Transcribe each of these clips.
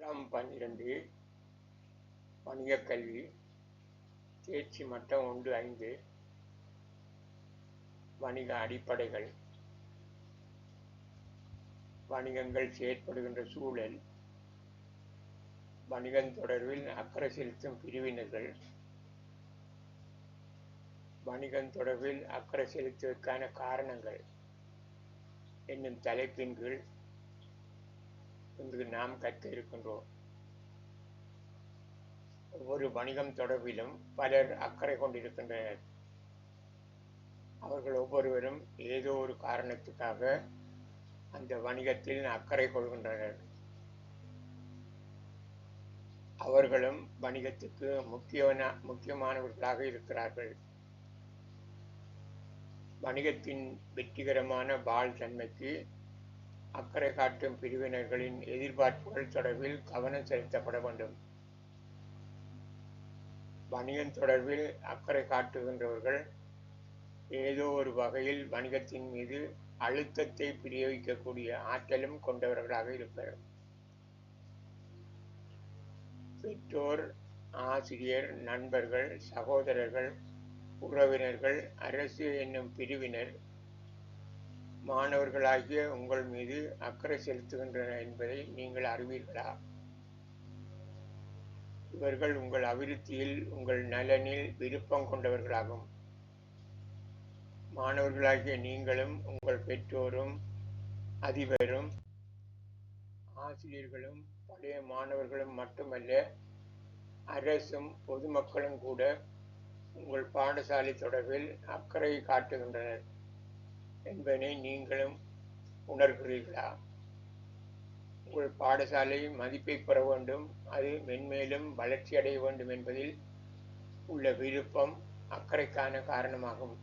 தரம் 12 வணிகக் கல்வி தேர்ச்சி மட்டம் 1-5 வணிக அடிப்படைகள் வணிகங்கள் செயற்படுகின்ற சூழல் வணிகம் தொடர்பில் அக்கறை செலுத்தும் பிரிவினர்கள் வணிகம் தொடர்பில் அக்கறை செலுத்துவதற்கான காரணங்கள் என்னும் தலைப்பின் கீழ் இன்று நாம் கற்க இருக்கின்றோம். ஒவ்வொரு வணிகம் தொடர்பிலும் பலர் அக்கறை கொண்டிருக்கின்றனர். அவர்கள் ஒவ்வொருவரும் ஏதோ ஒரு காரணத்துக்காக அந்த வணிகத்தில் அக்கறை கொள்கின்றனர். அவர்களும் வணிகத்துக்கு முக்கியமானவர்களாக இருக்கிறார்கள். வணிகத்தின் வெற்றிகரமான வாழ்த்தன்மைக்கு அக்கறை காட்டும் பிரிவினர்களின் எதிர்பார்ப்புகள் தொடர்பில் கவனம் செலுத்தப்பட வேண்டும். வணிகம் தொடர்பில் அக்கறை காட்டுகின்றவர்கள் ஏதோ ஒரு வகையில் வணிகத்தின் மீது அழுத்தத்தை பிரயோகிக்கக்கூடிய ஆற்றலும் கொண்டவர்களாக இருப்பர். பெற்றோர், ஆசிரியர், நண்பர்கள், சகோதரர்கள், உறவினர்கள், அரசு என்னும் பிரிவினர் மாணவர்களாகிய உங்கள் மீது அக்கறை செலுத்துகின்றனர் என்பதை நீங்கள் அறிவீர்களா? இவர்கள் உங்கள் அபிவிருத்தியில், உங்கள் நலனில் விருப்பம் கொண்டவர்களாகும். மாணவர்களாகிய நீங்களும் உங்கள் பெற்றோரும் அதிபரும் ஆசிரியர்களும் பழைய மாணவர்களும் மட்டுமல்ல, அரசும் பொதுமக்களும் கூட உங்கள் பாடசாலை தொடர்பில் அக்கறை காட்டுகின்றனர் என்பதனை நீங்களும் உணர்கிறீர்களா? உங்கள் பாடசாலை மதிப்பை பெற வேண்டும், அது மென்மேலும் வளர்ச்சி அடைய வேண்டும் என்பதில் உள்ள விருப்பம் அக்கறைக்கான காரணமாகும்.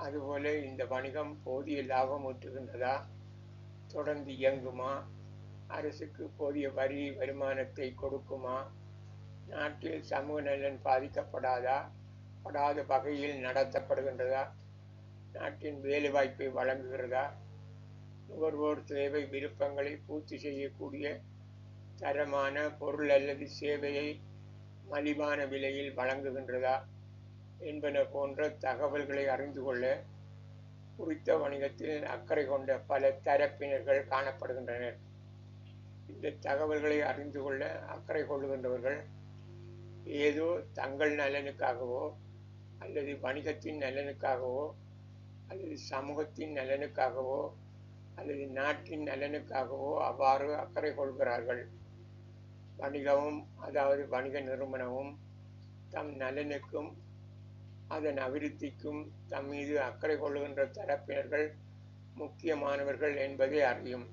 அதுபோல இந்த வணிகம் போதிய லாபம் ஈட்டுகின்றதா, தொடர்ந்து இயங்குமா, அரசுக்கு போதிய வரி வருமானத்தை கொடுக்குமா, நாட்டில் சமூக நலன் பாதிக்கப்படாத வகையில் நடத்தப்படுகின்றதா, நாட்டின் வேலைவாய்ப்பை வழங்குகிறதா, நுகர்வோர் தேவை விருப்பங்களை பூர்த்தி செய்யக்கூடிய தரமான பொருள் அல்லது சேவையை மலிவான விலையில் வழங்குகின்றதா என்பன போன்ற தகவல்களை அறிந்து கொள்ள குறித்த வணிகத்தில் அக்கறை கொண்ட பல தரப்பினர்கள் காணப்படுகின்றனர். இந்த தகவல்களை அறிந்து கொள்ள அக்கறை கொள்ளுகின்றவர்கள் ஏதோ தங்கள் நலனுக்காகவோ அல்லது வணிகத்தின் நலனுக்காகவோ அல்லது சமூகத்தின் நலனுக்காகவோ அல்லது நாட்டின் நலனுக்காகவோ அவ்வாறு அக்கறை கொள்கிறார்கள். வணிகமும், அதாவது வணிக நிறுவனமும் தம் நலனுக்கும் அதன் அபிவிருத்திக்கும் தம் மீது அக்கறை கொள்ளுகின்ற தரப்பினர்கள் முக்கியமானவர்கள் என்பதை அறியும்.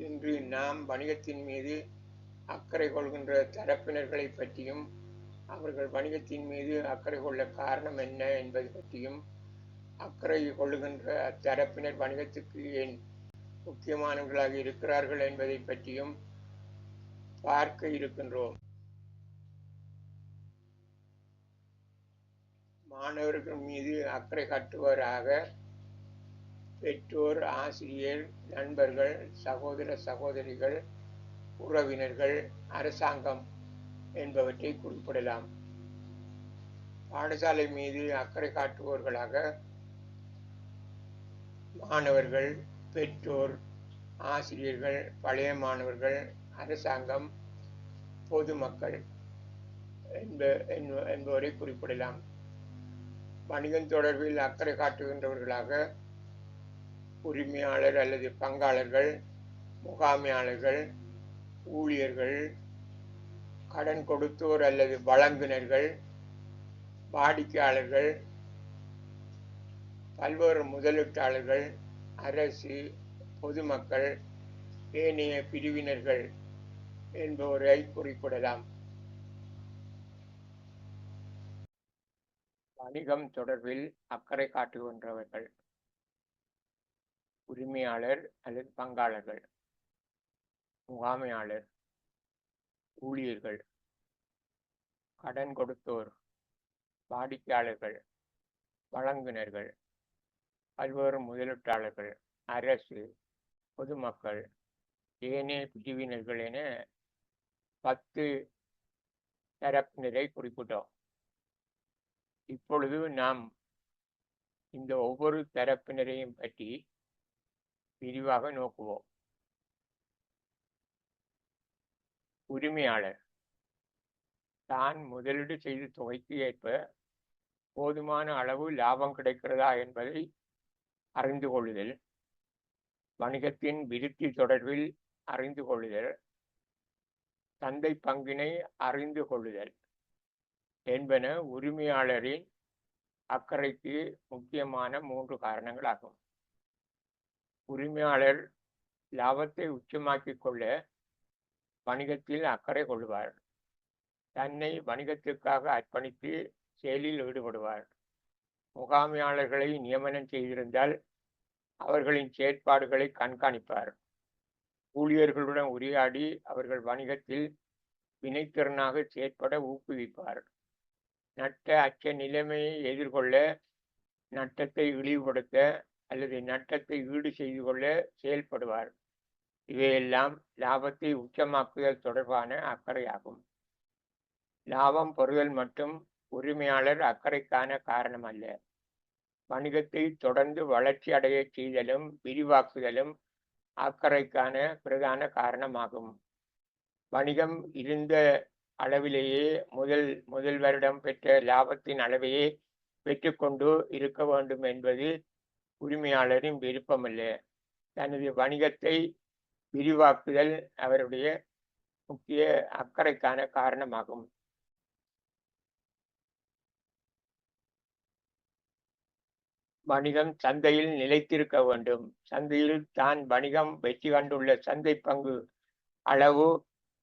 இன்று நாம் வணிகத்தின் மீது அக்கறை கொள்கின்ற தரப்பினர்களை பற்றியும் அவர்கள் வணிகத்தின் மீது அக்கறை கொள்ள காரணம் என்ன என்பது பற்றியும் அக்கறை கொள்ளுகின்ற அத்தரப்பினர் வணிகத்துக்கு ஏன் முக்கியமானவர்களாக இருக்கிறார்கள் என்பதை பற்றியும் பார்க்க இருக்கின்றோம். மாணவர்கள் மீது அக்கறை காட்டுவராக பெற்றோர், ஆசிரியர், நண்பர்கள், சகோதர சகோதரிகள், உறவினர்கள், அரசாங்கம் என்பவற்றை குறிப்பிடலாம். பாடசாலை மீது அக்கறை காட்டுபவர்களாக மாணவர்கள், பெற்றோர், ஆசிரியர்கள், பழைய மாணவர்கள், அரசாங்கம், பொதுமக்கள் என்பவரை குறிப்பிடலாம். வணிகம் தொடர்பில் அக்கறை காட்டுகின்றவர்களாக உரிமையாளர் அல்லது பங்காளர்கள், முகாமையாளர்கள், ஊழியர்கள், கடன் கொடுத்தோர் அல்லது வழங்குனர்கள், வாடிக்கையாளர்கள், பல்வேறு முதலீட்டாளர்கள், அரசு, பொதுமக்கள், ஏனைய பிரிவினர்கள் என்பவரை குறிப்பிடலாம். வணிகம் தொடர்பில் அக்கறை காட்டுகின்றவர்கள் உரிமையாளர் அல்லது பங்காளர்கள், முகாமையாளர், ஊழியர்கள், கடன் கொடுத்தோர், வாடிக்கையாளர்கள், வழங்குனர்கள், பல்வேறு முதலீட்டாளர்கள், அரசு, பொதுமக்கள், ஏனைய பிரிவினர்கள் என 10 தரப்பினரை குறிப்பிட்டோம். இப்பொழுது நாம் இந்த ஒவ்வொரு தரப்பினரையும் பற்றி விரிவாக நோக்குவோம். உரிமையாளர் தான் முதலீடு செய்த தொகைக்கு ஏற்ப போதுமான அளவு லாபம் கிடைக்கிறதா என்பதை அறிந்து கொள்ளுதல், வணிகத்தின் விருத்தி தொடர்பில் அறிந்து கொள்ளுதல், சந்தை பங்கினை அறிந்து கொள்ளுதல் என்பன உரிமையாளரின் அக்கறைக்கு முக்கியமான 3 காரணங்களாகும். உரிமையாளர் லாபத்தை உச்சமாக்கிக் கொள்ள வணிகத்தில் அக்கறை கொள்வார். தன்னை வணிகத்திற்காக அர்ப்பணித்து செயலில் ஈடுபடுவார். முகாமையாளர்களை நியமனம் செய்திருந்தால் அவர்களின் செயற்பாடுகளை கண்காணிப்பார். ஊழியர்களுடன் உரையாடி அவர்கள் வணிகத்தில் வினைத்திறனாக செயற்பட ஊக்குவிப்பார். நட்ட அச்ச நிலைமையை எதிர்கொள்ள, நட்டத்தை இழிவுபடுத்த அல்லது நட்டத்தை ஈடு செய்து கொள்ள செயல்படுவார். இவையெல்லாம் லாபத்தை உச்சமாக்குதல் தொடர்பான அக்கறையாகும். லாபம் பெறுதல் மட்டும் உரிமையாளர் அக்கறைக்கான காரணம் அல்ல. வணிகத்தை தொடர்ந்து வளர்ச்சி அடைய செய்தலும் விரிவாக்குதலும் அக்கறைக்கான பிரதான காரணமாகும். வணிகம் இருந்த அளவிலேயே முதல் வருடம் பெற்ற லாபத்தின் அளவையே பெற்றுக்கொண்டு இருக்க வேண்டும் என்பது உரிமையாளரின் விருப்பமல்ல. தனது வணிகத்தை விரிவாக்குதல் அவருடைய முக்கிய அக்கறைக்கான காரணமாகும். வணிகம் சந்தையில் நிலைத்திருக்க வேண்டும். சந்தையில் தான் வணிகம் வெற்றி கண்டுள்ள சந்தை பங்கு அளவு,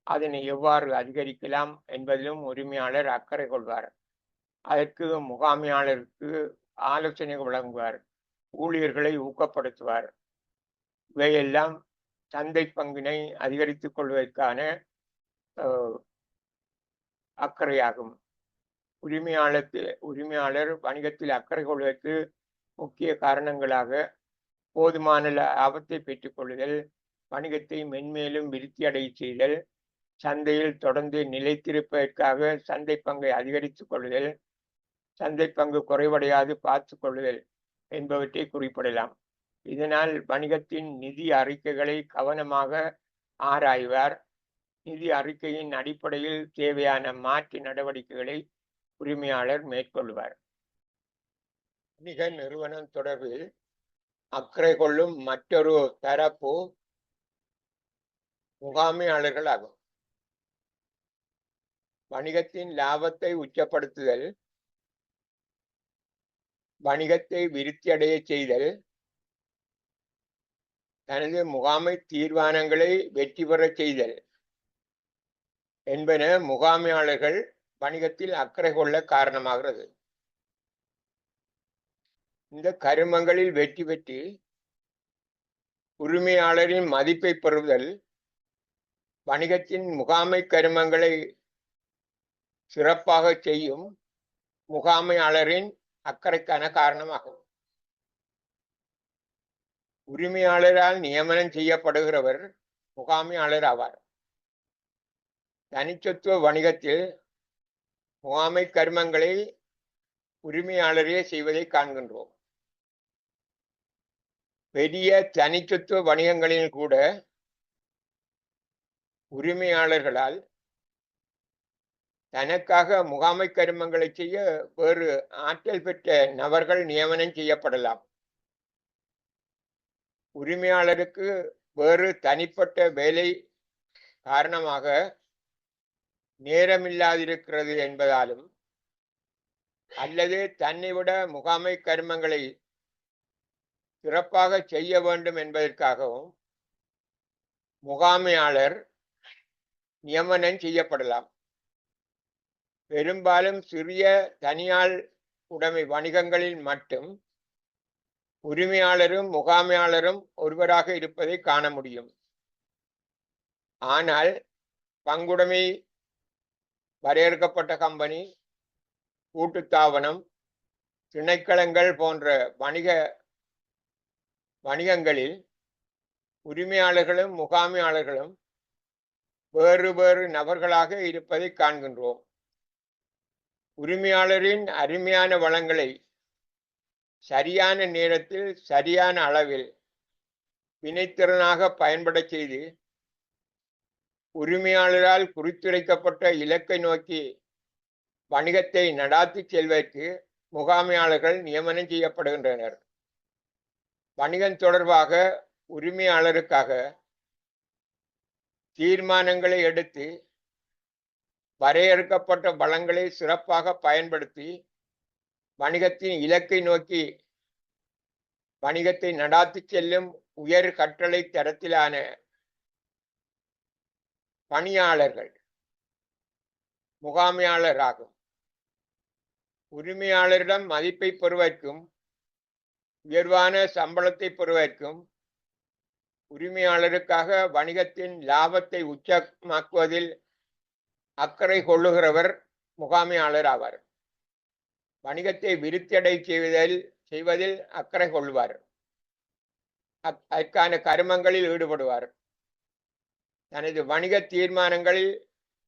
அதனை எவ்வாறு அதிகரிக்கலாம் என்பதிலும் உரிமையாளர் அக்கறை கொள்வார். அதற்கு முகாமையாளருக்கு ஆலோசனை வழங்குவார். ஊழியர்களை ஊக்கப்படுத்துவார். இவையெல்லாம் சந்தை பங்கினை அதிகரித்துக் கொள்வதற்கான அக்கறையாகும். உரிமையாளர் வணிகத்தில் அக்கறை கொள்வதற்கு முக்கிய காரணங்களாக போதுமான லாபத்தை பெற்றுக் கொள்ளுதல், வணிகத்தை மென்மேலும் விருத்தியடைய செய்தல், சந்தையில் தொடர்ந்து நிலைத்திருப்பதற்காக சந்தை பங்கை அதிகரித்துக் கொள்ளுதல், சந்தை பங்கு குறைவடையாது பார்த்து கொள்ளுதல் என்பவற்றை குறிப்பிடலாம். இதனால் வணிகத்தின் நிதி அறிக்கைகளை கவனமாக ஆராய்வார். நிதி அறிக்கையின் அடிப்படையில் தேவையான மாற்று நடவடிக்கைகளை உரிமையாளர் மேற்கொள்வார். வணிக நிறுவனம் தொடர்பில் அக்கறை கொள்ளும் மற்றொரு தரப்பு முகாமையாளர்கள் ஆகும். வணிகத்தின் லாபத்தை உச்சப்படுத்துதல், வணிகத்தை விருத்தியடைய செய்தல், தனது முகாமை தீர்மானங்களை வெற்றி பெற செய்தல் என்பன முகாமையாளர்கள் வணிகத்தில் அக்கறை கொள்ள காரணமாகிறது. இந்த கருமங்களில் வெற்றி பெற்று உரிமையாளரின் மதிப்பை பெறுதல் வணிகத்தின் முகாமை கருமங்களை சிறப்பாக செய்யும் முகாமையாளரின் அக்கறைக்கான காரணமாகும். உரிமையாளரால் நியமனம் செய்யப்படுகிறவர் முகாமையாளர் ஆவார். தனிச்சொத்துவ வணிகத்தில் முகாமை கருமங்களை உரிமையாளரே செய்வதை காண்கின்றோம். பெரிய தனிச்சொத்துவ வணிகங்களில் கூட உரிமையாளர்களால் தனக்காக முகாமை கருமங்களை செய்ய வேறு ஆற்றல் பெற்ற நபர்கள் நியமனம் செய்யப்படலாம். உரிமையாளருக்கு வேறு தனிப்பட்ட வேலை காரணமாக நேரமில்லாதிருக்கிறது என்பதாலும், அல்லது தன்னை விட முகாமை கருமங்களை சிறப்பாக செய்ய வேண்டும் என்பதற்காகவும் முகாமையாளர் நியமனம் செய்யப்படலாம். பெரும்பாலும் சிறிய தனியார் உடைமை வணிகங்களில் மட்டும் உரிமையாளரும் முகாமையாளரும் ஒருவராக இருப்பதை காண முடியும். ஆனால் பங்குடைமை, வரையறுக்கப்பட்ட கம்பெனி, கூட்டுத்தாபனம், திணைக்களங்கள் போன்ற வணிகங்களில் உரிமையாளர்களும் முகாமையாளர்களும் வேறு வேறு நபர்களாக இருப்பதை காண்கின்றோம். உரிமையாளரின் அருமையான வளங்களை சரியான நேரத்தில் சரியான அளவில் வினைத்திறனாக பயன்பட செய்து உரிமையாளரால் குறித்துரைக்கப்பட்ட இலக்கை நோக்கி வணிகத்தை நடாத்தி செல்வதற்கு முகாமையாளர்கள் நியமனம் செய்யப்படுகின்றனர். வணிகம் தொடர்பாக உரிமையாளருக்காக தீர்மானங்களை எடுத்து வரையறுக்கப்பட்ட வளங்களை சிறப்பாக பயன்படுத்தி வணிகத்தின் இலக்கை நோக்கி வணிகத்தை நடாத்தி செல்லும் உயர் கட்டளை தரத்திலான பணியாளர்கள் முகாமையாளர் ஆகும். உரிமையாளரிடம் மதிப்பை பெறுவதற்கும் உயர்வான சம்பளத்தை பெறுவதற்கும் உரிமையாளருக்காக வணிகத்தின் லாபத்தை உச்சமாக்குவதில் அக்கறை கொள்ளுகிறவர் முகாமையாளர் ஆவார். வணிகத்தை விருத்தியடை செய்வதில் அக்கறை கொள்வார். அதற்கான கருமங்களில் ஈடுபடுவார். தனது வணிக தீர்மானங்களில்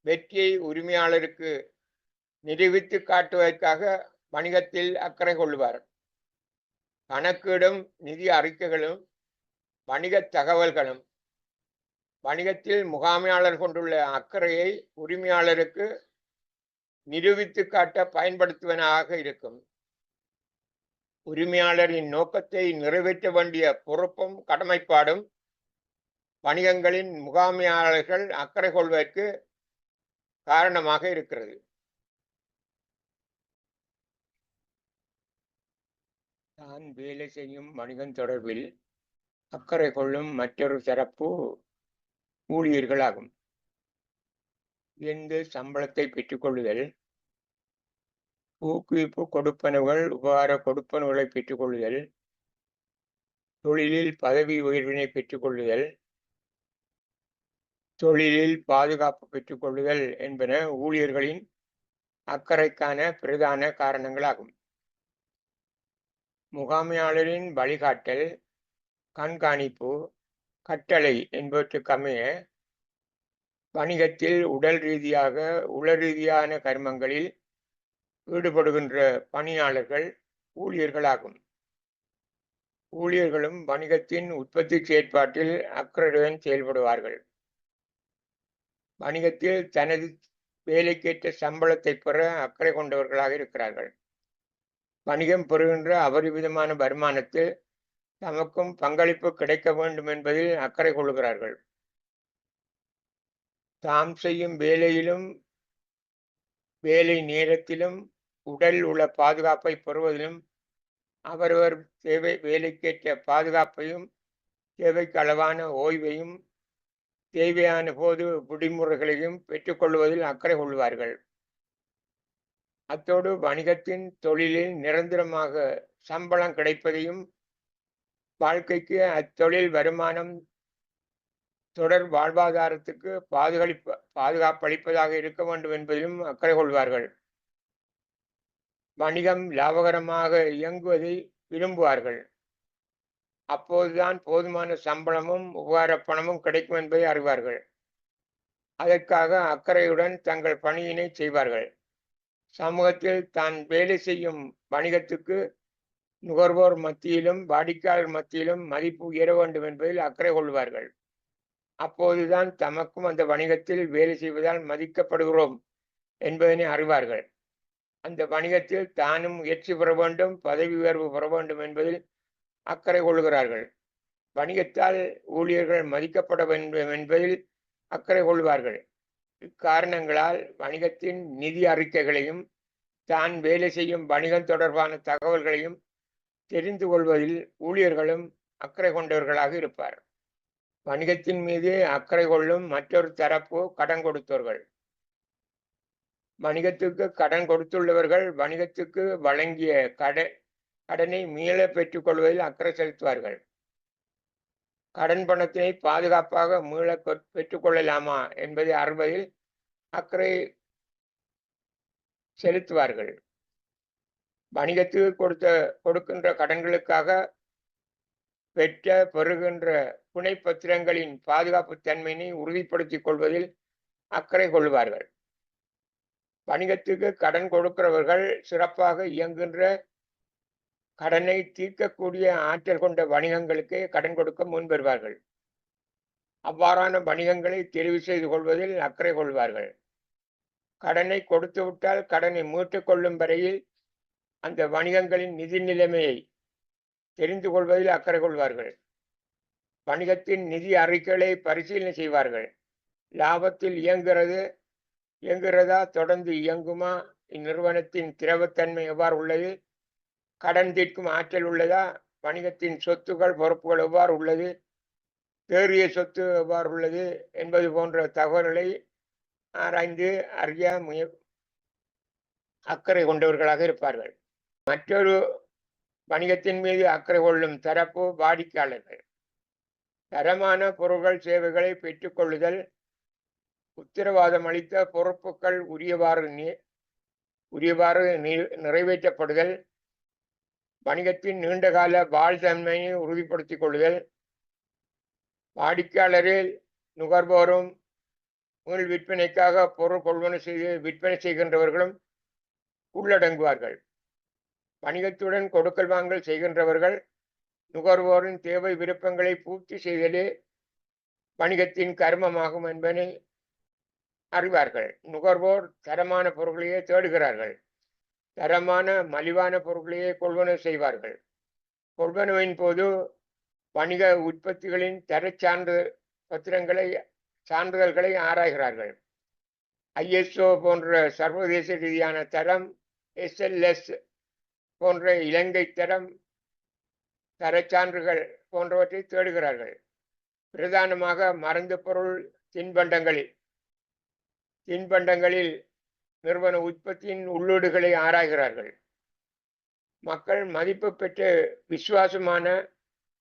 வெற்றியை உரிமையாளருக்கு நிரூபித்து காட்டுவதற்காக வணிகத்தில் அக்கறை கொள்வார். கணக்கீடும் நிதி அறிக்கைகளும் வணிக தகவல்களும் வணிகத்தில் முகாமையாளர் கொண்டுள்ள அக்கறையை உரிமையாளருக்கு நிரூபித்து காட்ட பயன்படுத்துவனாக இருக்கும். உரிமையாளரின் நோக்கத்தை நிறைவேற்ற வேண்டிய பொறுப்பும் கடமைப்பாடும் வணிகங்களின் முகாமையாளர்கள் அக்கறை கொள்வதற்கு காரணமாக இருக்கிறது. தான் வேலை செய்யும் வணிகம் தொடர்பில் அக்கறை கொள்ளும் மற்றொரு தரப்பு ஊழியர்களாகும். எந்த சம்பளத்தை பெற்றுக்கொள்ளுதல், ஊக்குவிப்பு கொடுப்பனவுகள், உபகார கொடுப்பனவுகளை பெற்றுக்கொள்ளுதல், தொழிலில் பதவி உயர்வினை பெற்றுக்கொள்ளுதல், தொழிலில் பாதுகாப்பு பெற்றுக்கொள்ளுதல் என்பன ஊழியர்களின் அக்கறைக்கான பிரதான காரணங்களாகும். முகாமையாளரின் வழிகாட்டல், கண்காணிப்பு, கட்டளை என்பவற்றுக்கமைய வணிகத்தில் உடல் ரீதியாக உள ரீதியான கர்மங்களில் ஈடுபடுகின்ற பணியாளர்கள் ஊழியர்களாகும். ஊழியர்களும் வணிகத்தின் உற்பத்தி செயற்பாட்டில் அக்கறையுடன் செயல்படுவார்கள். வணிகத்தில் தனது வேலைக்கேற்ற சம்பளத்தை பெற அக்கறை கொண்டவர்களாக இருக்கிறார்கள். வணிகம் பெறுகின்ற அபரிவிதமான வருமானத்தில் தமக்கும் பங்களிப்பு கிடைக்க வேண்டும் என்பதில் அக்கறை கொள்கிறார்கள். தாம் செய்யும் வேலையிலும் வேலை நேரத்திலும் உடல் உள்ள பாதுகாப்பை பெறுவதிலும் அவரவர் வேலைக்கேற்ற பாதுகாப்பையும் தேவைக்கு அளவான ஓய்வையும் தேவையான போது விடுமுறைகளையும் பெற்றுக்கொள்வதில் அக்கறை கொள்வார்கள். அத்தோடு வணிகத்தின் தொழிலில் நிரந்தரமாக சம்பளம் கிடைப்பதையும் வாழ்க்கைக்கு அத்தொழில் வருமானம் தொடர் வாழ்வாதாரத்துக்கு பாதுகாப்பளிப்பதாக இருக்க வேண்டும் என்பதிலும் அக்கறை கொள்வார்கள். வணிகம் லாபகரமாக இயங்குவதை விரும்புவார்கள். அப்போதுதான் போதுமான சம்பளமும் உபகார பணமும் கிடைக்கும் என்பதை அறிவார்கள். அதற்காக அக்கறையுடன் தங்கள் பணியினை செய்வார்கள். சமூகத்தில் தான் வேலை செய்யும் வணிகத்துக்கு நுகர்வோர் மத்தியிலும் வாடிக்கையாளர் மத்தியிலும் மதிப்பு உயர வேண்டும் என்பதில் அக்கறை கொள்வார்கள். அப்போதுதான் தமக்கும் அந்த வணிகத்தில் வேலை செய்வதால் மதிக்கப்படுகிறோம் என்பதனை அறிவார்கள். அந்த வணிகத்தில் தானும் முயற்சி பெற வேண்டும், பதவி உயர்வு பெற வேண்டும் என்பதில் அக்கறை கொள்கிறார்கள். வணிகத்தால் ஊழியர்கள் மதிக்கப்பட வேண்டும் என்பதில் அக்கறை கொள்வார்கள். இக்காரணங்களால் வணிகத்தின் நிதி அறிக்கைகளையும் தான் வேலை செய்யும் வணிகம் தொடர்பான தகவல்களையும் தெரிந்து கொள்வதில் ஊழியர்களும் அக்கறை கொண்டவர்களாக இருப்பார். வணிகத்தின் மீது அக்கறை கொள்ளும் மற்றொரு தரப்பு கடன் கொடுத்தவர்கள். வணிகத்துக்கு கடன் கொடுத்துள்ளவர்கள் வணிகத்துக்கு வழங்கிய கடனை மீள பெற்றுக் கொள்வதில் அக்கறை செலுத்துவார்கள். கடன் பணத்தினை பாதுகாப்பாக மீள பெற்றுக்கொள்ளலாமா என்பதை அறிவதில் அக்கறை செலுத்துவார்கள். வணிகத்துக்கு கொடுக்கின்ற கடன்களுக்காக பெற்ற பெறுகின்ற புனைப்பத்திரங்களின் பாதுகாப்பு தன்மையினை உறுதிப்படுத்திக் கொள்வதில் அக்கறை கொள்வார்கள். வணிகத்துக்கு கடன் கொடுக்கிறவர்கள் சிறப்பாக இயங்குகின்ற கடனை தீர்க்கக்கூடிய ஆற்றல் கொண்ட வணிகங்களுக்கு கடன் கொடுக்க முன்வருவார்கள். அவ்வாறான வணிகங்களை தெரிவு செய்து கொள்வதில் அக்கறை கொள்வார்கள். கடனை கொடுத்துவிட்டால் கடனை மீட்டுக் கொள்ளும் வரையில் அந்த வணிகங்களின் நிதி நிலைமையை தெரிந்து கொள்வதில் அக்கறை கொள்வார்கள். வணிகத்தின் நிதி அறிக்கைகளை பரிசீலனை செய்வார்கள். லாபத்தில் இயங்குகிறதா, தொடர்ந்து இயங்குமா, இந்நிறுவனத்தின் திரவத்தன்மை எவ்வாறு உள்ளது, கடன் தீர்க்கும் ஆற்றல் உள்ளதா, வணிகத்தின் சொத்துக்கள் பொறுப்புகள் எவ்வாறு உள்ளது, தேறிய சொத்து எவ்வாறு உள்ளது என்பது போன்ற தகவல்களை ஆராய்ந்து அறிய அக்கறை கொண்டவர்களாக இருப்பார்கள். மற்றொரு வணிகத்தின் மீது அக்கறை கொள்ளும் தரப்பு வாடிக்கையாளர்கள். தரமான பொருட்கள் சேவைகளை பெற்றுக்கொள்ளுதல், உத்தரவாதம் அளித்த பொறுப்புகள் உரியவாறு நிறைவேற்றப்படுதல், வணிகத்தின் நீண்டகால வாழ்தன்மையை உறுதிப்படுத்திக் கொள்ளுதல், வாடிக்கையாளரில் நுகர்வோரும் மீள் விற்பனைக்காக பொருள் கொள்வன செய்து விற்பனை செய்கின்றவர்களும் உள்ளடங்குவார்கள். வணிகத்துடன் கொடுக்கல் வாங்கல் செய்கின்றவர்கள் நுகர்வோரின் தேவை விருப்பங்களை பூர்த்தி செய்தலே வணிகத்தின் கர்மமாகும் என்பதை அறிவார்கள். நுகர்வோர் தரமான பொருட்களையே தேடுகிறார்கள். தரமான மலிவான பொருட்களையே கொள்வனவு செய்வார்கள். கொள்வனவின் போது வணிக உற்பத்திகளின் தர சான்றிதழ்களை ஆராய்கிறார்கள். ISO போன்ற சர்வதேச ரீதியான தரம், SLS போன்ற இலங்கை தரம் தரச்சான்றுகள் போன்றவற்றை தேடுகிறார்கள். பிரதானமாக மருந்து பொருள் தின்பண்டங்களில் நிறுவன உற்பத்தியின் உள்ளீடுகளை ஆராய்கிறார்கள். மக்கள் மதிப்பு பெற்ற விசுவாசமான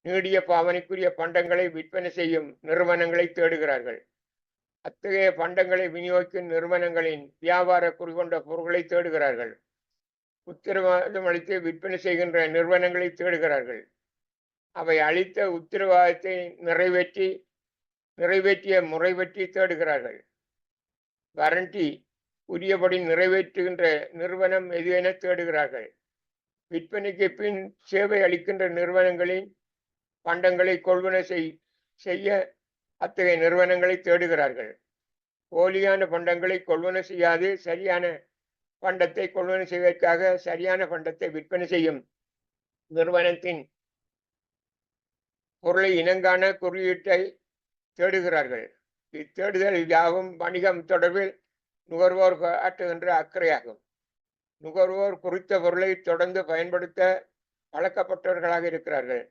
நீடிய பாவனைக்குரிய பண்டங்களை விற்பனை செய்யும் நிறுவனங்களை தேடுகிறார்கள். அத்தகைய பண்டங்களை விநியோகிக்கும் நிறுவனங்களின் வியாபார குறிகொண்ட பொருட்களை தேடுகிறார்கள். உத்தரவாதம் அளித்து விற்பனை செய்கின்ற நிறுவனங்களை தேடுகிறார்கள். அவை அளித்த உத்தரவாதத்தை நிறைவேற்றிய முறை பற்றி தேடுகிறார்கள். வாரண்டி உரியபடி நிறைவேற்றுகின்ற நிறுவனம் எது என தேடுகிறார்கள். விற்பனைக்கு பின் சேவை அளிக்கின்ற நிறுவனங்களின் பண்டங்களை கொள்வனவு செய்ய அத்தகைய நிறுவனங்களை தேடுகிறார்கள். போலியான பண்டங்களை கொள்வனவு செய்யாது சரியான பண்டத்தை கொள்வனவு செய்வதற்காக சரியான பண்டத்தை விற்பனை செய்யும் நிறுவனத்தின் பொருளை இனங்கான குறியீட்டை தேடுகிறார்கள். இத்தேடுதல் யாவும் வணிகம் தொடர்பில் நுகர்வோர் காட்டுகின்ற அக்கறையாகும். நுகர்வோர் குறித்த பொருளை தொடர்ந்து பயன்படுத்த பழக்கப்பட்டவர்களாக இருக்கிறார்கள்.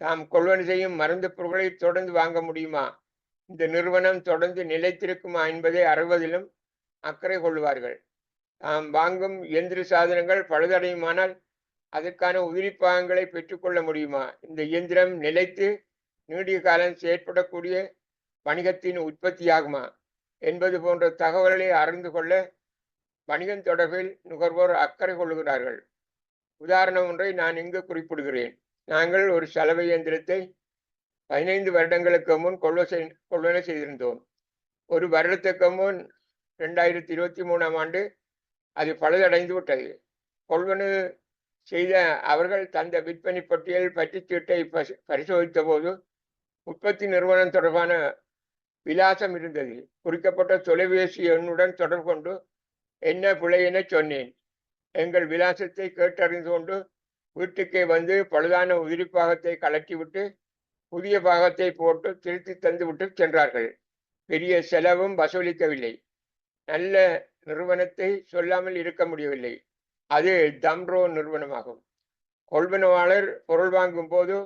தாம் கொள்வனவு செய்யும் மருந்து பொருட்களை தொடர்ந்து வாங்க முடியுமா, இந்த நிறுவனம் தொடர்ந்து நிலைத்திருக்குமா என்பதை அறிவதிலும் அக்கறை கொள்வார்கள். தாம் வாங்கும் இயந்திர சாதனங்கள் பழுதடையுமானால் அதற்கான உதிரிப்பாகங்களை பெற்றுக்கொள்ள முடியுமா, இந்த இயந்திரம் நிலைத்து நீடிய காலம் செயற்படக்கூடிய வணிகத்தின் உற்பத்தியாகுமா என்பது போன்ற தகவல்களை அறிந்து கொள்ள வணிகம் தொடர்பில் நுகர்வோர் அக்கறை கொள்கிறார்கள். உதாரணம் ஒன்றை நான் இங்கு குறிப்பிடுகிறேன். நாங்கள் ஒரு சலவை இயந்திரத்தை 15 வருடங்களுக்கு முன் கொள்வனவு செய்திருந்தோம். ஒரு வருடத்துக்கு முன் 2023ஆம் ஆண்டு அது பழுதடைந்து விட்டது. கொள்வனவு செய்த அவர்கள் தந்த விற்பனை பட்டியல் பற்றுச்சீட்டை பரிசோதித்த போது உற்பத்தி நிறுவனம் தொடர்பான விலாசம் இருந்தது. குறிக்கப்பட்ட தொலைபேசி எண்ணுடன் தொடர்பு கொண்டு என்ன பிழை என சொன்னேன். எங்கள் விலாசத்தை கேட்டறிந்து கொண்டு வீட்டுக்கே வந்து பழுதான உதிரி பாகத்தை கலட்டிவிட்டு புதிய பாகத்தை போட்டு திருத்தி தந்து விட்டு சென்றார்கள். பெரிய செலவும் வசூலிக்கவில்லை. நல்ல நிறுவனத்தை சொல்லாமல் இருக்க முடியவில்லை. அது தம்ரோ நிறுவனமாகும். கொள்வனவாளர் பொருள் வாங்கும் போது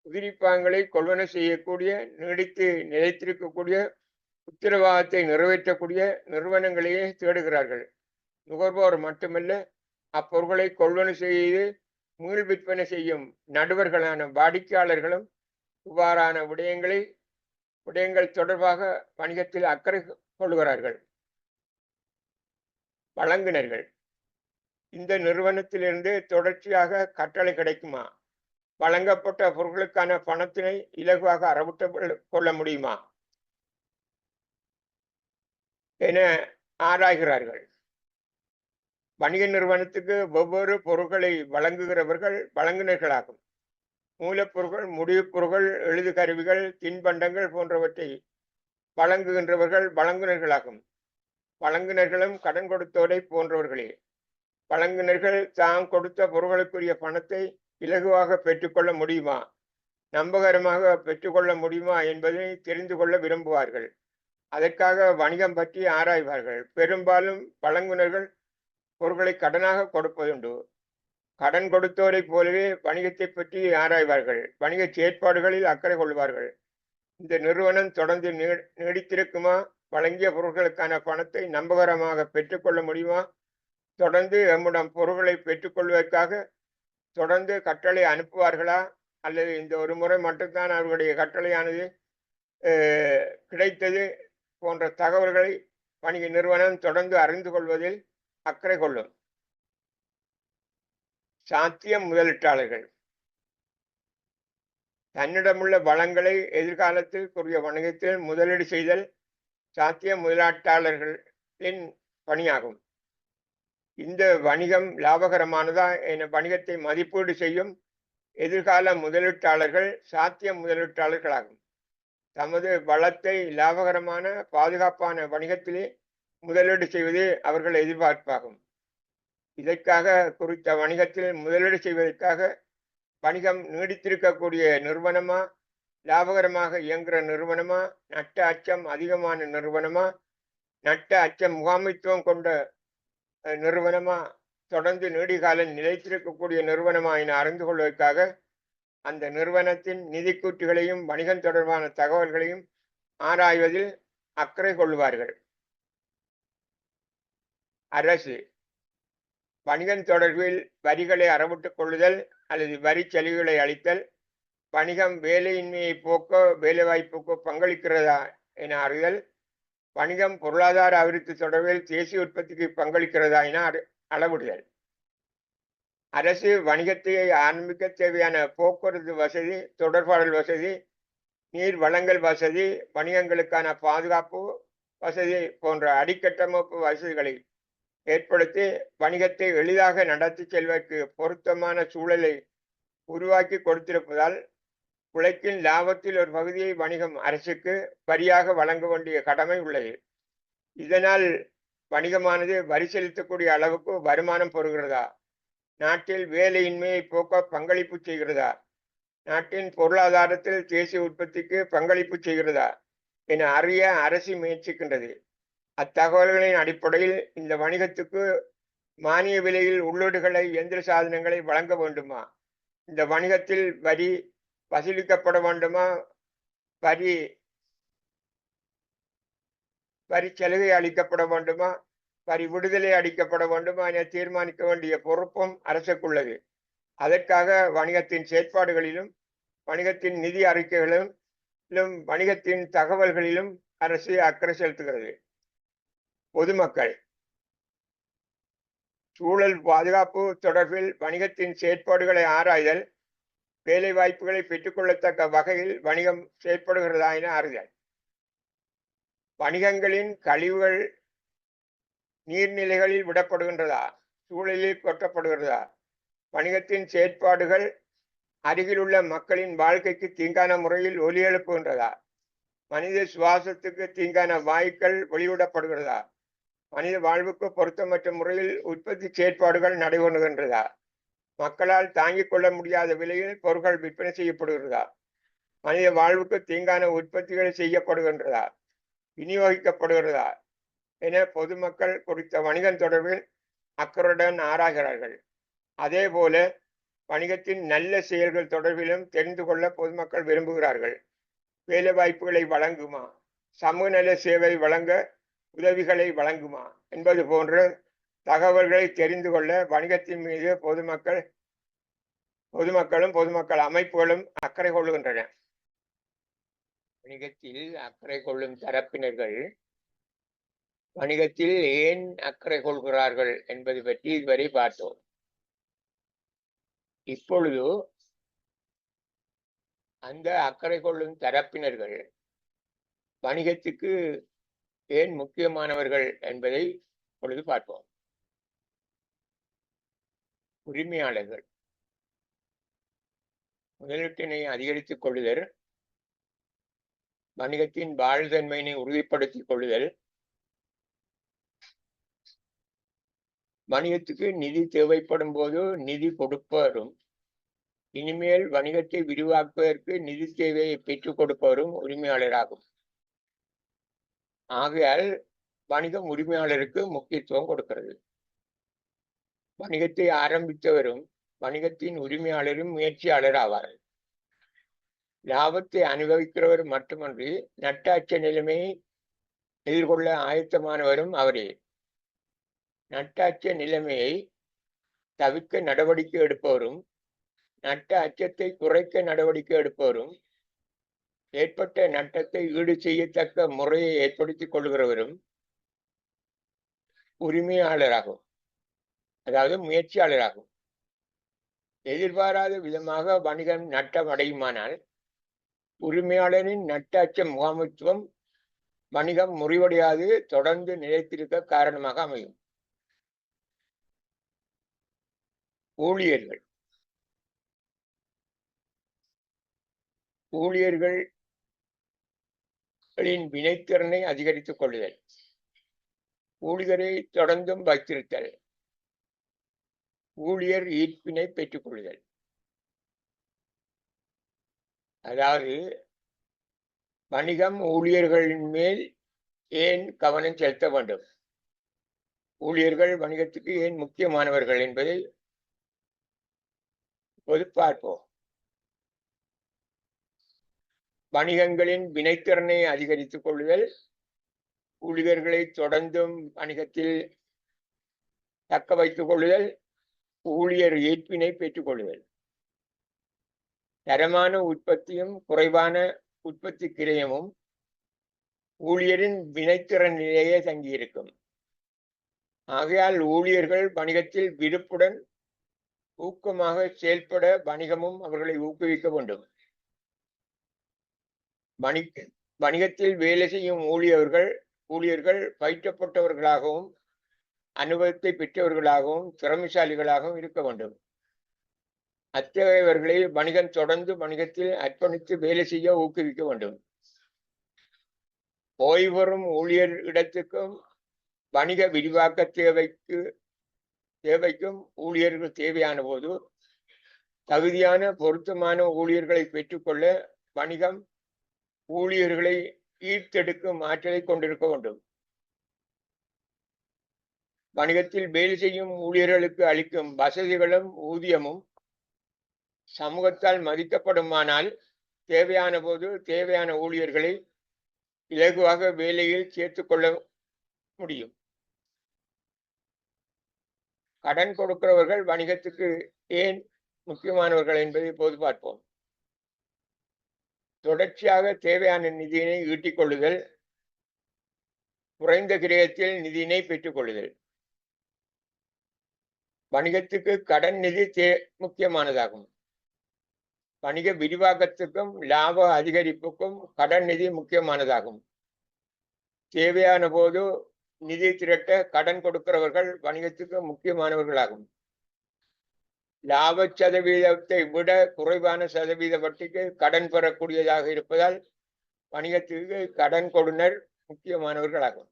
உதிரிப்பாகங்களை கொள்வனவு செய்யக்கூடிய, நீடித்து நிலைத்திருக்கக்கூடிய, உத்தரவாதத்தை நிறைவேற்றக்கூடிய நிறுவனங்களையே தேடுகிறார்கள். நுகர்வோர் மட்டுமல்ல, அப்பொருட்களை கொள்வனவு செய்து மீள் விற்பனை செய்யும் நடுவர்களான வாடிக்கையாளர்களும் இவ்வாறான விடயங்கள் தொடர்பாக வணிகத்தில் அக்கறை கொள்கிறார்கள். வழங்குனர்கள். இந்த நிறுவனத்திலிருந்து தொடர்ச்சியாக கட்டளை கிடைக்குமா, வழங்கப்பட்ட பொருட்களுக்கான பணத்தினை இலகுவாக அறவிட்டு கொள்ள முடியுமா என ஆராய்கிறார்கள். வணிக நிறுவனத்துக்கு வெவ்வேறு பொருட்களை வழங்குகிறவர்கள் வழங்குனர்களாகும். மூலப்பொருட்கள், முடிவுப் பொருட்கள், எழுது கருவிகள், தின்பண்டங்கள் போன்றவற்றை வழங்குகின்றவர்கள் வழங்குனர்களாகும். வழங்குனர்களும் கடன் கொடுத்தோரை போன்றவர்களே. வழங்குனர்கள் தாம் கொடுத்த பொருட்களுக்குரிய பணத்தை இலகுவாக பெற்றுக்கொள்ள முடியுமா, நம்பகரமாக பெற்றுக்கொள்ள முடியுமா என்பதை தெரிந்து கொள்ள விரும்புவார்கள். அதற்காக வணிகம் பற்றி ஆராய்வார்கள். பெரும்பாலும் வழங்குனர்கள் பொருட்களை கடனாக கொடுப்பதுண்டு. கடன் கொடுத்தோரை போலவே வணிகத்தை பற்றி ஆராய்வார்கள். வணிக செயற்பாடுகளில் அக்கறை கொள்வார்கள். இந்த நிறுவனம் தொடர்ந்து நீடித்திருக்குமா, வழங்கிய பொருட்களுக்கான பணத்தை நம்பகரமாக பெற்றுக்கொள்ள முடியுமா, தொடர்ந்து நம்முடன் பொருட்களை பெற்றுக்கொள்வதற்காக தொடர்ந்து கட்டளை அனுப்புவார்களா, அல்லது இந்த ஒரு முறை மட்டும்தான் அவர்களுடைய கட்டளையானது கிடைத்தது போன்ற தகவல்களை வணிக நிறுவனம் தொடர்ந்து அறிந்து கொள்வதில் அக்கறை கொள்ளும். சாத்திய முதலீட்டாளர்கள் தன்னிடமுள்ள வளங்களை எதிர்காலத்தில் கூறிய வணிகத்தில் முதலீடு செய்தல் சாத்திய முதலீட்டாளர்களின் பணியாகும். இந்த வணிகம் லாபகரமானதா என வணிகத்தை மதிப்பீடு செய்யும் எதிர்கால முதலீட்டாளர்கள் சாத்திய முதலீட்டாளர்களாகும். தமது வளத்தை லாபகரமான பாதுகாப்பான வணிகத்திலே முதலீடு செய்வது அவர்கள் எதிர்பார்ப்பாகும். இதற்காக குறித்த வணிகத்தில் முதலீடு செய்வதற்காக வணிகம் நீடித்திருக்கக்கூடிய நிறுவனமா, லாபகரமாக இயங்குகிற நிறுவனமா, நட்ட அச்சம் அதிகமான நிறுவனமா, நட்ட அச்சம் முகாமைத்துவம் கொண்ட நிறுவனமா, தொடர்ந்து நீடிகாலம் நிலைத்திருக்கக்கூடிய நிறுவனமா என அறிந்து கொள்வதற்காக அந்த நிறுவனத்தின் நிதிக்கூற்றுகளையும் வணிகம் தொடர்பான தகவல்களையும் ஆராய்வதில் அக்கறை கொள்வார்கள். அரசு வணிகம் தொடர்பில் வரிகளை அறவிட்டுக் கொள்ளுதல் அல்லது வரி சலுகைகளை அளித்தல், வணிகம் வேலையின்மையை போக்க வேலைவாய்ப்புக்கு பங்களிக்கிறதா என அறிதல், வணிகம் பொருளாதார அபிவிருத்தி தொடர்பில் தேசிய உற்பத்திக்கு பங்களிக்கிறதா என அளவிடுதல். அரசு வணிகத்தை ஆரம்பிக்க தேவையான போக்குவரத்து வசதி, தொடர்பாடல் வசதி, நீர் வழங்கல் வசதி, வணிகங்களுக்கான பாதுகாப்பு வசதி போன்ற அடிக்கட்டமைப்பு வசதிகளை ஏற்படுத்தி வணிகத்தை எளிதாக நடத்தி செல்வதற்கு பொருத்தமான சூழலை உருவாக்கி கொடுத்திருப்பதால் உழைப்பின் லாபத்தில் ஒரு பகுதியை வணிகம் அரசுக்கு வரியாக வழங்க வேண்டிய கடமை உள்ளது. இதனால் வணிகமானது வரி செலுத்தக்கூடிய அளவுக்கு வருமானம் பெறுகிறதா, நாட்டில் வேலையின்மையை போக்க பங்களிப்பு செய்கிறதா, நாட்டின் பொருளாதாரத்தில் தேசிய உற்பத்திக்கு பங்களிப்பு செய்கிறதா என அறிய அரசு முயற்சிக்கின்றது. அத்தகவல்களின் அடிப்படையில் இந்த வணிகத்துக்கு மானிய விலையில் உள்ளீடுகளை, இயந்திர சாதனங்களை வழங்க வேண்டுமா, இந்த வணிகத்தில் வரி வசூலிக்கப்பட வேண்டுமா, வரி சலுகை அளிக்கப்பட வேண்டுமா, வரி விடுதலை அளிக்கப்பட வேண்டுமா என தீர்மானிக்க வேண்டிய பொறுப்பும் அரசுக்குள்ளது. அதற்காக வணிகத்தின் செயற்பாடுகளிலும் வணிகத்தின் நிதி அறிக்கைகளிலும் வணிகத்தின் தகவல்களிலும் அரசு அக்கறை செலுத்துகிறது. பொதுமக்கள் சூழல் பாதுகாப்பு தொடர்பில் வணிகத்தின் செயற்பாடுகளை ஆராய்தல், வேலை வாய்ப்புகளை பெற்றுக்கொள்ளத்தக்க வகையில் வணிகம் செயற்படுகிறதா என அறிதல். வணிகங்களின் கழிவுகள் நீர்நிலைகளில் விடப்படுகின்றதா, சூழலில் கொட்டப்படுகிறதா, வணிகத்தின் செயற்பாடுகள் அருகிலுள்ள மக்களின் வாழ்க்கைக்கு தீங்கான முறையில் ஒலி எழுப்புகின்றதா, மனித சுவாசத்துக்கு தீங்கான வாயுக்கள் வெளியிடப்படுகிறதா, மனித வாழ்வுக்கு பொருத்தமற்ற முறையில் உற்பத்தி செயற்பாடுகள் நடைபெறுகின்றதா, மக்களால் தாங்கிக் கொள்ள முடியாத விலையில் பொருட்கள் விற்பனை செய்யப்படுகிறதா, மனித வாழ்வுக்கு தீங்கான உற்பத்திகள் செய்யப்படுகின்றதா, விநியோகிக்கப்படுகிறதா என பொதுமக்கள் குறித்த வணிகம் தொடர்பில் அக்கறையுடன் ஆராய்கிறார்கள். அதே போல வணிகத்தின் நல்ல செயல்கள் தொடர்பிலும் தெரிந்து கொள்ள பொதுமக்கள் விரும்புகிறார்கள். வேலை வாய்ப்புகளை வழங்குமா, சமூக நல சேவை வழங்க உதவிகளை வழங்குமா என்பது போன்ற தகவல்களை தெரிந்து கொள்ள வணிகத்தின் மீது பொதுமக்களும் பொதுமக்கள் அமைப்புகளும் அக்கறை கொள்ளுகின்றன. வணிகத்தில் அக்கறை கொள்ளும் தரப்பினர்கள் வணிகத்தில் ஏன் அக்கறை கொள்கிறார்கள் என்பது பற்றி இதுவரை பார்த்தோம். இப்பொழுது அந்த அக்கறை கொள்ளும் தரப்பினர்கள் வணிகத்துக்கு ஏன் முக்கியமானவர்கள் என்பதை பொழுது பார்ப்போம். உரிமையாளர்கள் முதலீட்டினை அதிகரித்துக் கொள்ளுதல், வணிகத்தின் வாழ்தன்மையினை உறுதிப்படுத்திக் கொள்ளுதல், வணிகத்துக்கு நிதி தேவைப்படும் போது நிதி கொடுப்பவரும், இனிமேல் வணிகத்தை விரிவாக்குவதற்கு நிதி தேவையை பெற்றுக் கொடுப்பவரும் உரிமையாளராகும். ஆகையால் வணிகம் உரிமையாளருக்கு முக்கியத்துவம் கொடுக்கிறது. வணிகத்தை ஆரம்பித்தவரும் வணிகத்தின் உரிமையாளரும் முயற்சியாளர் ஆவார்கள். லாபத்தை அனுபவிக்கிறவர் மட்டுமன்றி நட்டாட்ச நிலைமையை எதிர்கொள்ள ஆயத்தமானவரும் அவரே. நட்டாட்ச நிலைமையை தவிர்க்க நடவடிக்கை எடுப்பவரும், நட்ட அச்சத்தை குறைக்க நடவடிக்கை எடுப்பவரும், ஏற்பட்ட நட்டத்தை ஈடு செய்யத்தக்க முறையை ஏற்படுத்திக் கொள்கிறவரும் உரிமையாளராகும், அதாவது முயற்சியாளராகும். எதிர்பாராத விதமாக வணிகம் நட்டம் அடையுமானால் உரிமையாளரின் நட்டாட்ச முகாமைத்துவம் வணிகம் முறிவடையாது தொடர்ந்து நிலைத்திருக்க காரணமாக அமையும். ஊழியர்கள் ஊழியர்களின் வினைத்திறனை அதிகரித்துக் கொள்ளுதல், ஊழியரை தொடர்ந்தும் வைத்திருத்தல், ஊழியர் ஈர்ப்பினை பெற்றுக் கொள்ளுதல். அதாவது வணிகம் ஊழியர்களின் மேல் ஏன் கவனம் செலுத்த வேண்டும், ஊழியர்கள் வணிகத்துக்கு ஏன் முக்கியமானவர்கள் என்பதை இப்போது பார்ப்போம். வணிகங்களின் வினைத்திறனை அதிகரித்துக் கொள்ளுதல், ஊழியர்களை தொடர்ந்தும் வணிகத்தில் தக்க வைத்துக் கொள்ளுதல், ஊழியர் ஈர்ப்பினை பெற்றுக் கொள்ளுதல். தரமான உற்பத்தியும் குறைவான உற்பத்தி கிரயமும் ஊழியரின் வினைத்திறன் நிலையே தங்கியிருக்கும். ஆகையால் ஊழியர்கள் வணிகத்தில் விருப்புடன் ஊக்கமாக செயல்பட வணிகமும் அவர்களை ஊக்குவிக்க வேண்டும். வணிகத்தில் வேலை செய்யும் ஊழியர்கள் பயிற்றப்பட்டவர்களாகவும் அனுபவத்தை பெற்றவர்களாகவும் திறமைசாலிகளாகவும் இருக்க வேண்டும். அத்தகையவர்களை வணிகம் தொடர்ந்து வணிகத்தில் அர்ப்பணித்து வேலை செய்ய ஊக்குவிக்க வேண்டும். ஓய்வு பெறும் ஊழியர் இடத்துக்கும் வணிக விரிவாக்க தேவைக்கும் ஊழியர்கள் தேவையான போது தகுதியான பொருத்தமான ஊழியர்களை பெற்றுக்கொள்ள வணிகம் ஊழியர்களை ஈர்த்தெடுக்கும் ஆற்றலை கொண்டிருக்க வேண்டும். வணிகத்தில் வேலை செய்யும் ஊழியர்களுக்கு அளிக்கும் வசதிகளும் ஊதியமும் சமூகத்தால் மதிக்கப்படுமானால் தேவையான போது தேவையான ஊழியர்களை இலகுவாக வேலையில் சேர்த்துக் கொள்ள முடியும். கடன் கொடுக்கிறவர்கள் வணிகத்துக்கு ஏன் முக்கியமானவர்கள் என்பதை இப்போது பார்ப்போம். தொடர்ச்சியாக தேவையான நிதியினை ஈட்டிக் கொள்ளுதல், குறைந்த கிரயத்தில் நிதியினை பெற்றுக் கொள்ளுதல். வணிகத்துக்கு கடன் நிதி முக்கியமானதாகும். வணிக விரிவாக்கத்துக்கும் லாப அதிகரிப்புக்கும் கடன் நிதி முக்கியமானதாகும். தேவையான போது நிதி திரட்ட கடன் கொடுக்கிறவர்கள் வணிகத்துக்கு முக்கியமானவர்களாகும். லாப சதவீதத்தை விட குறைவான சதவீத வட்டிக்கு கடன் பெறக்கூடியதாக இருப்பதால் வணிகத்துக்கு கடன் கொடுனர் முக்கியமானவர்களாகும்.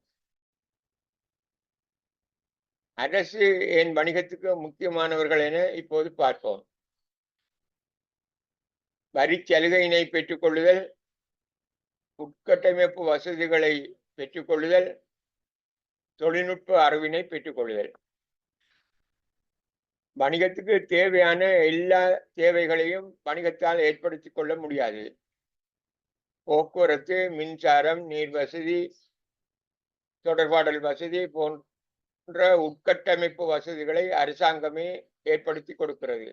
அரசு ஏன் வணிகத்துக்கு முக்கியமானவர்கள் என இப்போது பார்ப்போம். வரி சலுகையினை பெற்றுக் கொள்ளுதல், உட்கட்டமைப்பு வசதிகளை பெற்றுக் கொள்ளுதல், தொழில்நுட்ப அறிவினை பெற்றுக் கொள்ளுதல். வணிகத்துக்கு தேவையான எல்லா தேவைகளையும் வணிகத்தால் ஏற்படுத்திக் கொள்ள முடியாது. போக்குவரத்து, மின்சாரம், நீர் வசதி, தொடர்பாடல் வசதி போன்ற உட்கட்டமைப்பு வசதிகளை அரசாங்கமே ஏற்படுத்தி கொடுக்கிறது.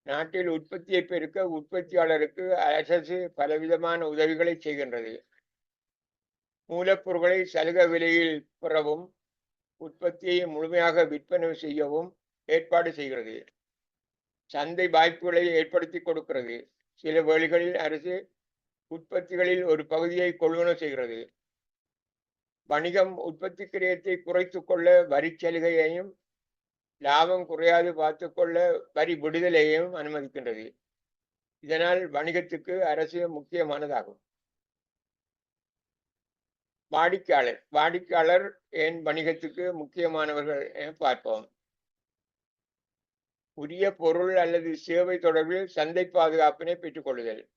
நாட்டில் உற்பத்தியை பெருக்க உற்பத்தியாளருக்கு அரசு பலவிதமான உதவிகளை செய்கின்றது. மூலப்பொருட்களை சலுகை விலையில் பெறவும் உற்பத்தியை முழுமையாக விற்பனை செய்யவும் ஏற்பாடு செய்கிறது. சந்தை வாய்ப்புகளை ஏற்படுத்தி கொடுக்கிறது. சில வேளைகளில் அரசு உற்பத்திகளில் ஒரு பகுதியை கொள்வனவு செய்கிறது. வணிகம் உற்பத்தி கிரயத்தை குறைத்துக் கொள்ள வரி சலுகையையும் லாபம் குறையாது பார்த்துக் கொள்ள வரி விடுதலையையும் அனுமதிக்கின்றது. இதனால் வணிகத்துக்கு அரசு முக்கியமானதாகும். வாடிக்கையாளர் ஏன் வணிகத்துக்கு முக்கியமானவர்கள் என பார்ப்போம். உரிய பொருள் அல்லது சேவை தொடர்பில் சந்தை பாதுகாப்பினை பெற்றுக் கொள்ளுதல்,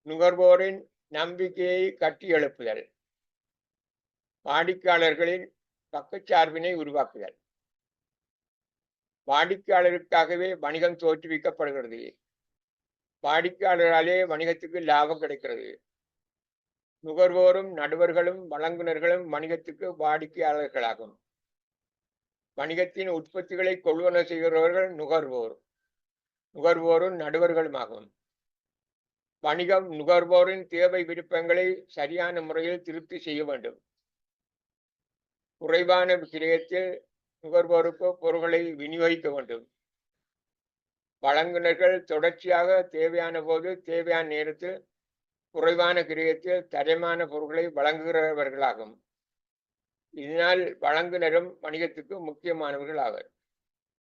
நுகர்வோரின் நம்பிக்கையை கட்டி எழுப்புதல், வாடிக்கையாளர்களின் பக்கச்சார்பினை உருவாக்குதல். வாடிக்கையாளருக்காகவே வணிகம் தோற்றுவிக்கப்படுகிறது. வாடிக்கையாளராலே வணிகத்துக்கு லாபம் கிடைக்கிறது. நுகர்வோரும் நடுவர்களும் வழங்குனர்களும் வணிகத்துக்கு வாடிக்கையாளர்களாகும். வணிகத்தின் உற்பத்திகளை கொள்வனவு செய்கிறவர்கள் நுகர்வோரும் நடுவர்களுமாகும். வணிகம் நுகர்வோரின் தேவை விருப்பங்களை சரியான முறையில் திருப்தி செய்ய வேண்டும். குறைவான கிரயத்தில் நுகர்வோருக்கு பொருட்களை விநியோகிக்க வேண்டும். வழங்குனர்கள் தொடர்ச்சியாக தேவையான போது தேவையான நேரத்தில் குறைவான கிரயத்தில் தரமான பொருட்களை வழங்குகிறவர்களாகும். இதனால் வழங்குனரும் வணிகத்துக்கு முக்கியமானவர்கள் ஆவர்.